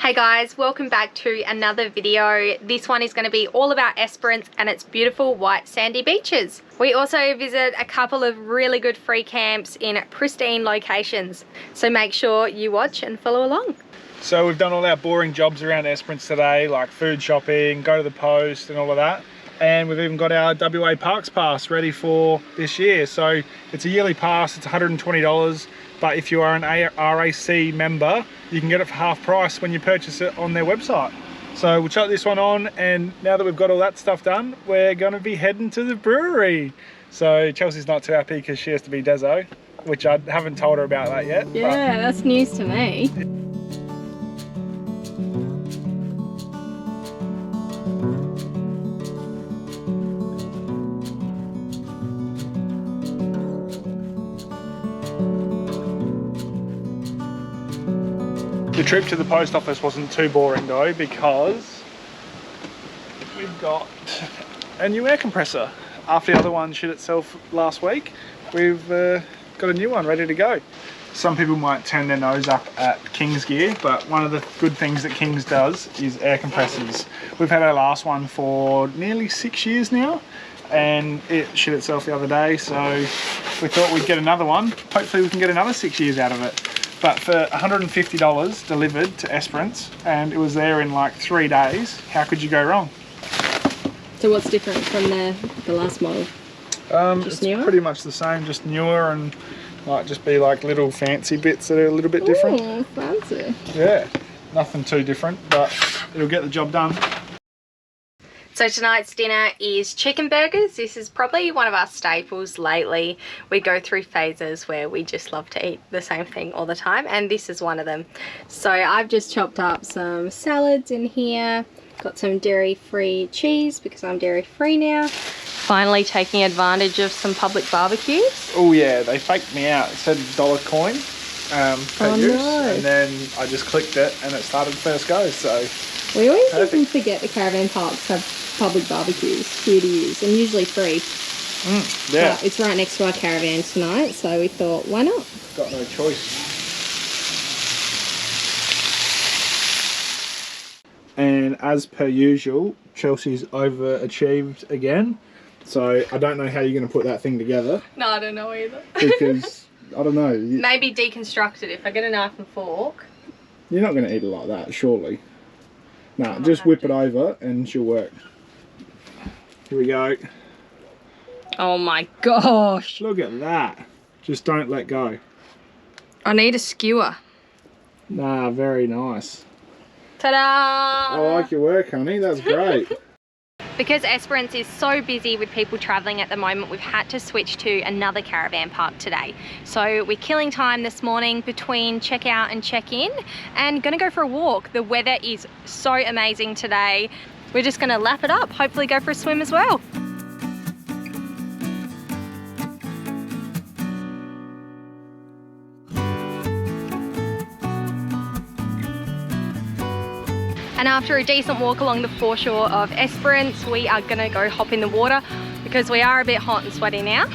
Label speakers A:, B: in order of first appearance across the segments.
A: Hey guys, welcome back to another video. This one is going to be all about Esperance and its beautiful white sandy beaches. We also visit a couple of really good free camps in pristine locations. So make sure you watch and follow along.
B: So we've done all our boring jobs around Esperance today, like food shopping, go to the post and all of that. And we've even got our WA Parks Pass ready for this year. So it's a yearly pass, it's $120. But if you are an RAC member, you can get it for half price when you purchase it on their website. So we'll chuck this one on, and now that we've got all that stuff done, we're gonna be heading to the brewery. So Chelsea's not too happy because she has to be Deso, which I haven't told her about that yet.
A: Yeah, that's news to me.
B: The trip to the post office wasn't too boring though, because we've got a new air compressor. After the other one shit itself last week, we've got a new one ready to go. Some people might turn their nose up at King's gear, but one of the good things that King's does is air compressors. We've had our last one for nearly 6 years now, and it shit itself the other day, so we thought we'd get another one. Hopefully we can get another 6 years out of it. But for $150 delivered to Esperance, and it was there in like 3 days, how could you go wrong?
A: So what's different from the last model?
B: It's newer? Pretty much the same, just newer, and might just be like little fancy bits that are a little bit different.
A: Ooh, fancy.
B: Yeah, nothing too different, but it'll get the job done.
A: So tonight's dinner is chicken burgers. This is probably one of our staples lately. We go through phases where we just love to eat the same thing all the time, and this is one of them. So I've just chopped up some salads in here. Got some dairy-free cheese because I'm dairy-free now. Finally taking advantage of some public barbecues.
B: Oh yeah, they faked me out. It said dollar coin per use,
A: no.
B: and then I just clicked it and it started first go, so.
A: We always even forget the caravan parks have public barbecues here to use, and usually free.
B: Yeah.
A: But it's right next to our caravan tonight, so we thought, why not?
B: Got no choice. And as per usual, Chelsea's overachieved again. So I don't know how you're going to put that thing together.
A: No, I don't know either.
B: Because, I don't know.
A: Maybe deconstruct it if I get a knife and fork.
B: You're not going to eat it like that, surely. No, just whip it over and she'll work. Here we go.
A: Oh my gosh.
B: Look at that. Just don't let go.
A: I need a skewer.
B: Nah, very nice.
A: Ta-da!
B: I like your work, honey. That's great.
A: Because Esperance is so busy with people travelling at the moment, we've had to switch to another caravan park today. So we're killing time this morning between check-out and check-in, and gonna go for a walk. The weather is so amazing today. We're just gonna lap it up, hopefully go for a swim as well. And after a decent walk along the foreshore of Esperance, we are gonna go hop in the water because we are a bit hot and sweaty now.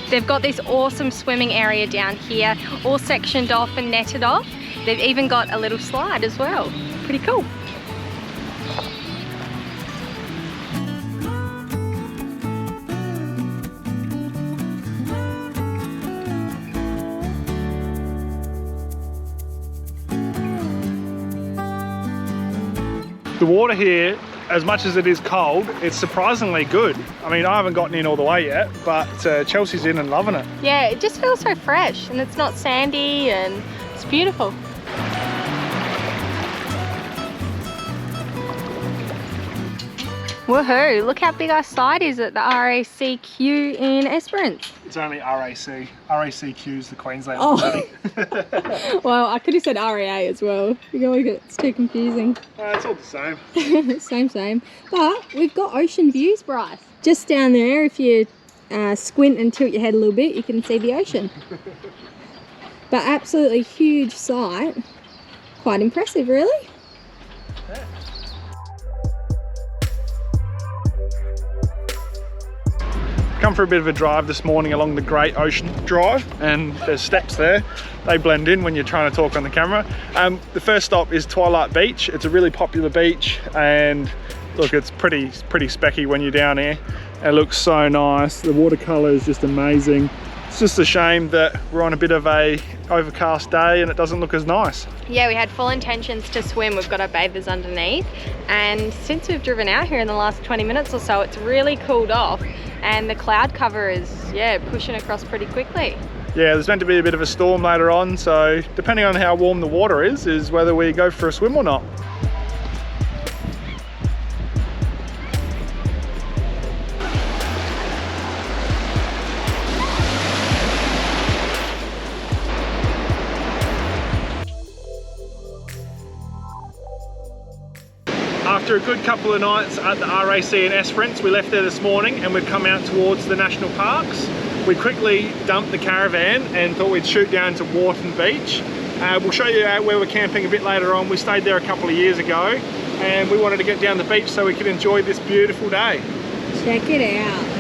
A: They've got this awesome swimming area down here, all sectioned off and netted off. They've even got a little slide as well. Pretty cool.
B: The water here, as much as it is cold, it's surprisingly good. I mean, I haven't gotten in all the way yet, but Chelsea's in and loving it.
A: Yeah, it just feels so fresh, and it's not sandy, and it's beautiful. Woohoo, look how big our slide is at the RACQ in Esperance.
B: It's only RAC. RACQ is the Queensland.
A: Oh. Well, I could have said RAA as well. It's too confusing.
B: It's all the same.
A: Same. But we've got ocean views, Bryce. Just down there, if you squint and tilt your head a little bit, you can see the ocean. But absolutely huge sight. Quite impressive, really.
B: Yeah. Come for a bit of a drive this morning along the Great Ocean Drive, and there's steps there. They blend in when you're trying to talk on the camera. The first stop is Twilight Beach. It's a really popular beach, and look, it's pretty specky when you're down here. It looks so nice. The watercolor is just amazing. It's just a shame that we're on a bit of a overcast day and it doesn't look as nice.
A: Yeah, we had full intentions to swim. We've got our bathers underneath, and since we've driven out here in the last 20 minutes or so, it's really cooled off, and the cloud cover is, yeah, pushing across pretty quickly.
B: Yeah, there's meant to be a bit of a storm later on, so depending on how warm the water is whether we go for a swim or not. After a good couple of nights at the RAC in Esperance, we left there this morning and we've come out towards the national parks. We quickly dumped the caravan and thought we'd shoot down to Wharton Beach. We'll show you where we're camping a bit later on. We stayed there a couple of years ago and we wanted to get down the beach so we could enjoy this beautiful day.
C: Check it out.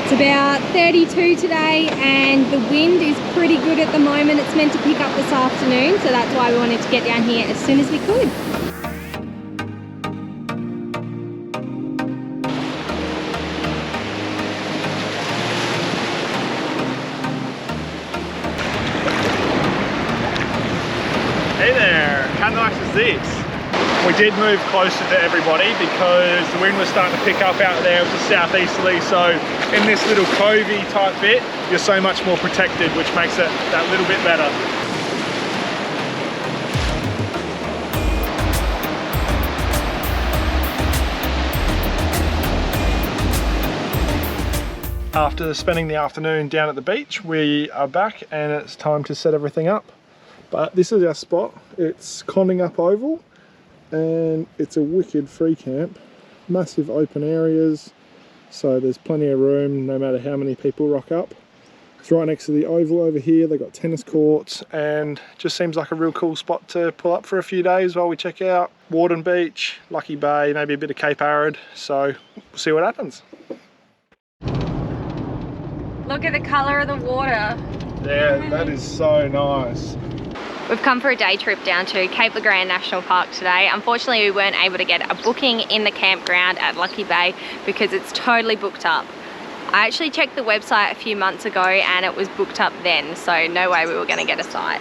C: It's about 32 today and the wind is pretty good at the moment. It's meant to pick up this afternoon, so that's why we wanted to get down here as soon as we could.
B: Hey there, how nice is this? We did move closer to everybody because the wind was starting to pick up out there. It was a southeasterly, so in this little covey type bit, you're so much more protected, which makes it that little bit better. After spending the afternoon down at the beach, we are back and it's time to set everything up. But this is our spot. It's Conding Up Oval, and it's a wicked free camp. Massive open areas, so there's plenty of room no matter how many people rock up. It's right next to the oval over here. They've got tennis courts and just seems like a real cool spot to pull up for a few days while we check out Wharton Beach, Lucky Bay, maybe a bit of Cape Arid. So we'll see what happens.
A: Look at the colour of the water.
B: Yeah, that is so nice.
A: We've come for a day trip down to Cape Legrand National Park today. Unfortunately, we weren't able to get a booking in the campground at Lucky Bay because it's totally booked up. I actually checked the website a few months ago and it was booked up then, so no way we were going to get a site.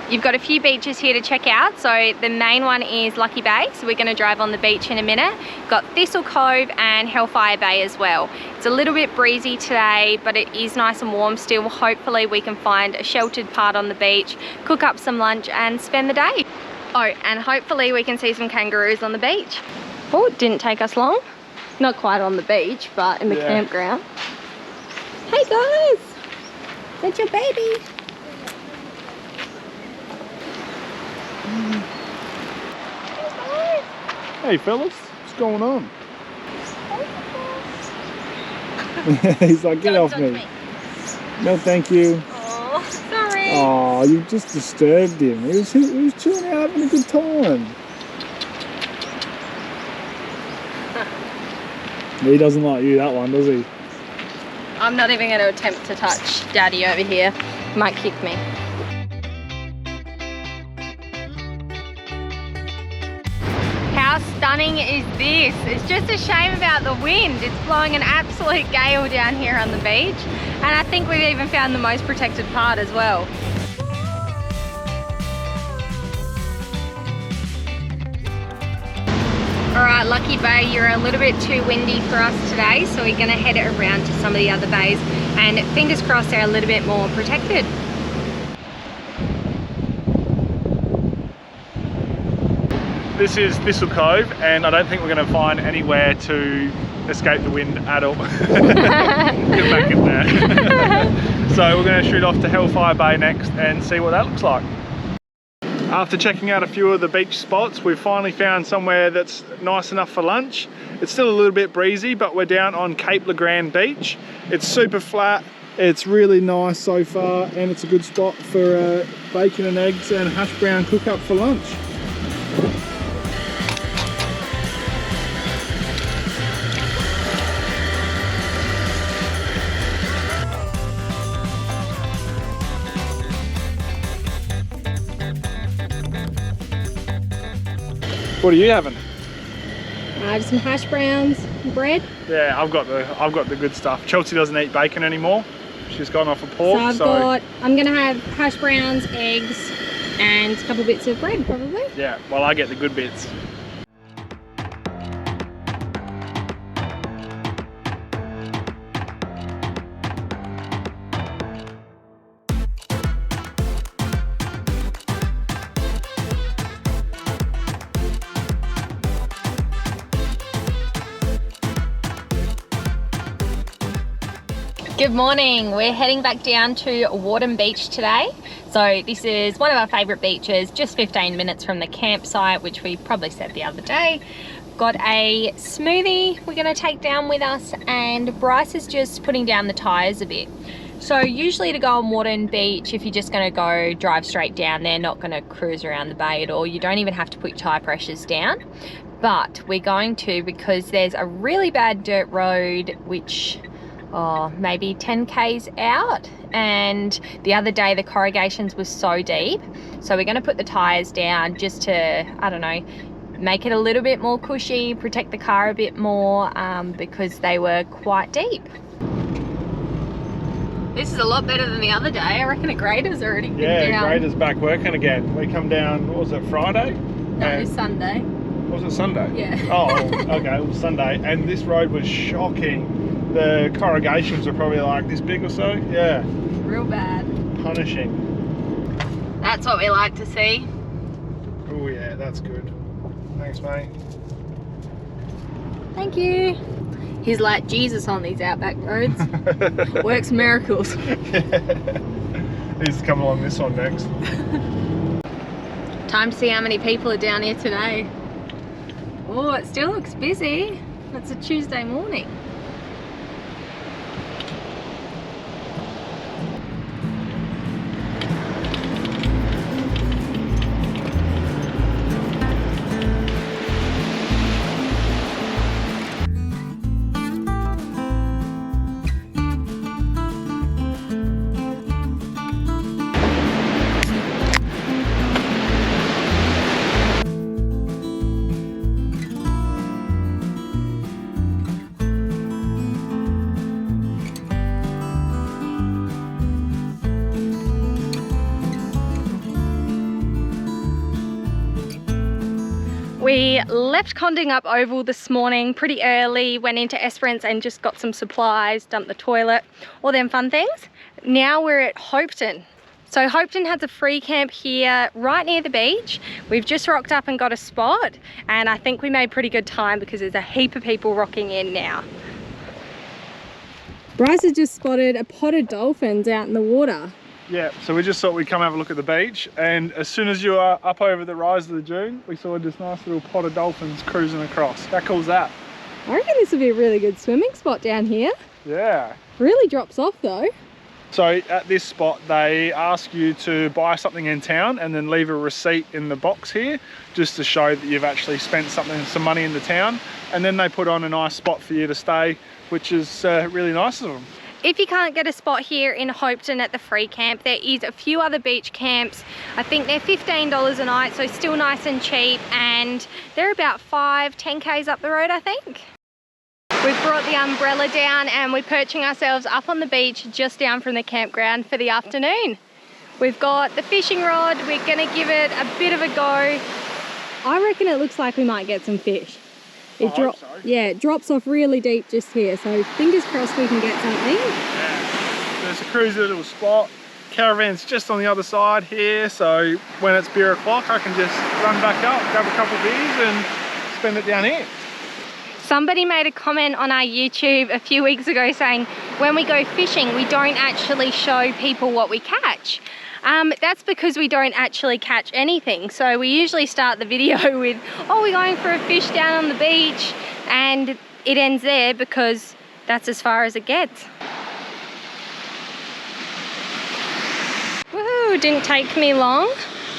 A: You've got a few beaches here to check out. So the main one is Lucky Bay, so we're going to drive on the beach in a minute. Got Thistle Cove and Hellfire Bay as well. It's a little bit breezy today, but it is nice and warm still. Hopefully we can find a sheltered part on the beach, cook up some lunch and spend the day. Oh, and hopefully we can see some kangaroos on the beach. Oh, it didn't take us long. Not quite on the beach, but in the campground. Hey guys, that's your baby.
B: Hey fellas, what's going on? He's like, get off me. No, thank you.
A: Oh, sorry.
B: Oh, you just disturbed him. He was chilling out, having a good time. He doesn't like you, that one, does he?
A: I'm not even going to attempt to touch Daddy over here. He might kick me. How stunning is this? It's just a shame about the wind. It's blowing an absolute gale down here on the beach. And I think we've even found the most protected part as well. Alright, Lucky Bay, you're a little bit too windy for us today, so we're going to head around to some of the other bays and fingers crossed they're a little bit more protected.
B: This is Thistle Cove, and I don't think we're going to find anywhere to escape the wind at all. Get back in there. So we're going to shoot off to Hellfire Bay next and see what that looks like. After checking out a few of the beach spots, we've finally found somewhere that's nice enough for lunch. It's still a little bit breezy, but we're down on Cape Legrand Beach. It's super flat, it's really nice so far, and it's a good spot for bacon and eggs and hash brown cook up for lunch. What are you having?
C: Just some hash browns, bread.
B: Yeah, I've got the good stuff. Chelsea doesn't eat bacon anymore. She's gone off of pork.
C: I'm gonna have hash browns, eggs, and a couple bits of bread probably.
B: Yeah, well I get the good bits.
A: Good morning, we're heading back down to Wharton Beach today. So this is one of our favourite beaches, just 15 minutes from the campsite, which we probably said the other day. Got a smoothie we're going to take down with us, and Bryce is just putting down the tyres a bit. So usually to go on Wharton Beach, if you're just going to go drive straight down there, not going to cruise around the bay at all, you don't even have to put your tyre pressures down. But we're going to, because there's a really bad dirt road which maybe 10 k's out, and the other day the corrugations was so deep, so we're going to put the tyres down just to, I don't know, make it a little bit more cushy, protect the car a bit more, because they were quite deep. This is a lot better than the other day. I reckon a grader's already been down.
B: Yeah, grader's back working again. We come down, what was it, Friday?
A: No, it was Sunday.
B: Was it Sunday?
A: Yeah.
B: Oh, okay, it was Sunday, and this road was shocking. The corrugations are probably like this big or so. Yeah.
A: Real bad.
B: Punishing.
A: That's what we like to see.
B: Oh yeah, that's good. Thanks, mate.
A: Thank you. He's like Jesus on these outback roads. Works miracles.
B: Yeah. He's coming along this one next.
A: Time to see how many people are down here today. Oh, it still looks busy. It's a Tuesday morning. We left Conding Up Oval this morning pretty early, went into Esperance and just got some supplies, dumped the toilet, all them fun things. Now we're at Hopetoun. So Hopetoun has a free camp here right near the beach. We've just rocked up and got a spot, and I think we made pretty good time because there's a heap of people rocking in now.
C: Bryce has just spotted a pod of dolphins out in the water.
B: Yeah, so we just thought we'd come have a look at the beach, and as soon as you are up over the rise of the dune, we saw this nice little pod of dolphins cruising across. How cool's that?
C: I reckon this would be a really good swimming spot down here.
B: Yeah.
C: Really drops off though.
B: So at this spot, they ask you to buy something in town and then leave a receipt in the box here, just to show that you've actually spent some money in the town. And then they put on a nice spot for you to stay, which is really nice of them.
A: If you can't get a spot here in Hopetoun at the free camp, there is a few other beach camps. I think they're $15 a night, so still nice and cheap, and they're about 10 k's up the road, I think. We've brought the umbrella down and we're perching ourselves up on the beach just down from the campground for the afternoon. We've got the fishing rod, we're gonna give it a bit of a go.
C: I reckon it looks like we might get some fish.
B: Yeah,
C: it drops off really deep just here, so fingers crossed we can get something.
B: Yeah. There's a cruisy little spot. Caravan's just on the other side here, so when it's beer o'clock I can just run back up, grab a couple of beers and spend it down here.
A: Somebody made a comment on our YouTube a few weeks ago saying when we go fishing we don't actually show people what we catch. That's because we don't actually catch anything. So we usually start the video with, oh, we're going for a fish down on the beach, and it ends there because that's as far as it gets. Woohoo, didn't take me long.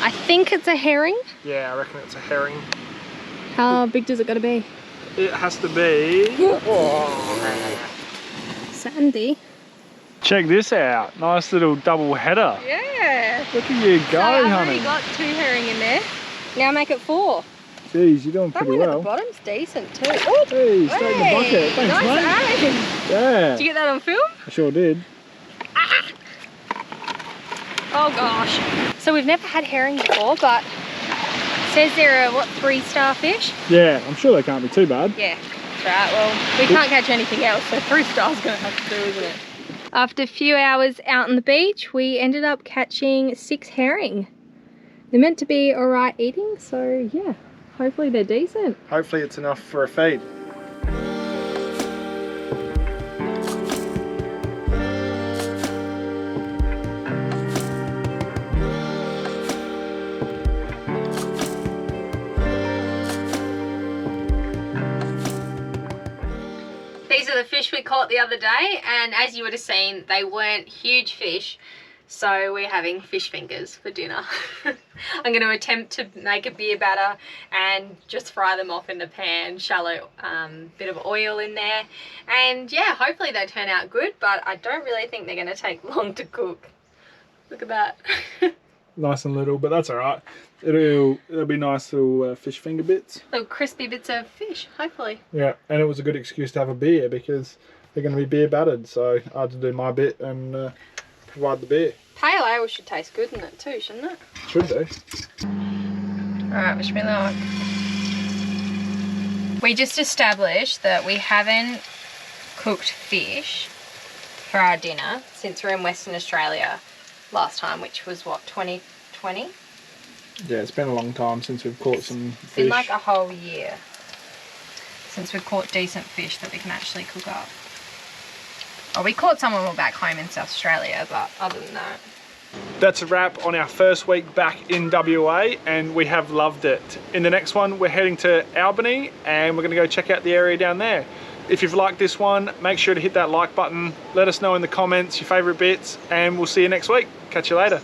A: I think it's a herring.
B: Yeah, I reckon it's a herring.
C: How big does it got to be?
B: It has to be...
C: Sandy.
B: Check this out. Nice little double header.
A: Yeah.
B: Look at you go,
A: so I've
B: honey.
A: already got 2 herring in there. Now make it 4.
B: Jeez, you're doing
A: That
B: pretty
A: one at
B: well.
A: the bottom's decent too. Oh,
B: Hey, straight in the bucket. Thanks,
A: nice
B: mate.
A: aim.
B: Yeah.
A: Did you get that on film?
B: I sure did.
A: Oh gosh. So we've never had herring before, but it says they're a, what, 3-star fish?
B: Yeah, I'm sure they can't be too bad.
A: Yeah, that's right. Well, we can't catch anything else, so 3 stars gonna have to do, isn't it? After a few hours out on the beach, we ended up catching 6 herring. They're meant to be alright eating, so yeah, hopefully they're decent.
B: Hopefully it's enough for a feed.
A: These are the fish we caught the other day, and as you would have seen, they weren't huge fish, so we're having fish fingers for dinner. I'm going to attempt to make a beer batter and just fry them off in the pan, shallow bit of oil in there, and yeah, hopefully they turn out good, but I don't really think they're going to take long to cook. Look at that.
B: Nice and little, but that's alright. It'll be nice little fish finger bits.
A: Little crispy bits of fish, hopefully.
B: Yeah, and it was a good excuse to have a beer because they're going to be beer battered, so I had to do my bit and provide the beer.
A: Pale ale should taste good in it too, shouldn't it?
B: Should do.
A: Alright, wish me luck. We just established that we haven't cooked fish for our dinner since we were in Western Australia last time, which was what, 2020?
B: Yeah, it's been a long time since we've caught some fish.
A: It's been like a whole year since we've caught decent fish that we can actually cook up. Oh, we caught some when we were back home in South Australia, but other than that.
B: That's a wrap on our first week back in WA, and we have loved it. In the next one, we're heading to Albany, and we're going to go check out the area down there. If you've liked this one, make sure to hit that like button. Let us know in the comments your favourite bits, and we'll see you next week. Catch you later.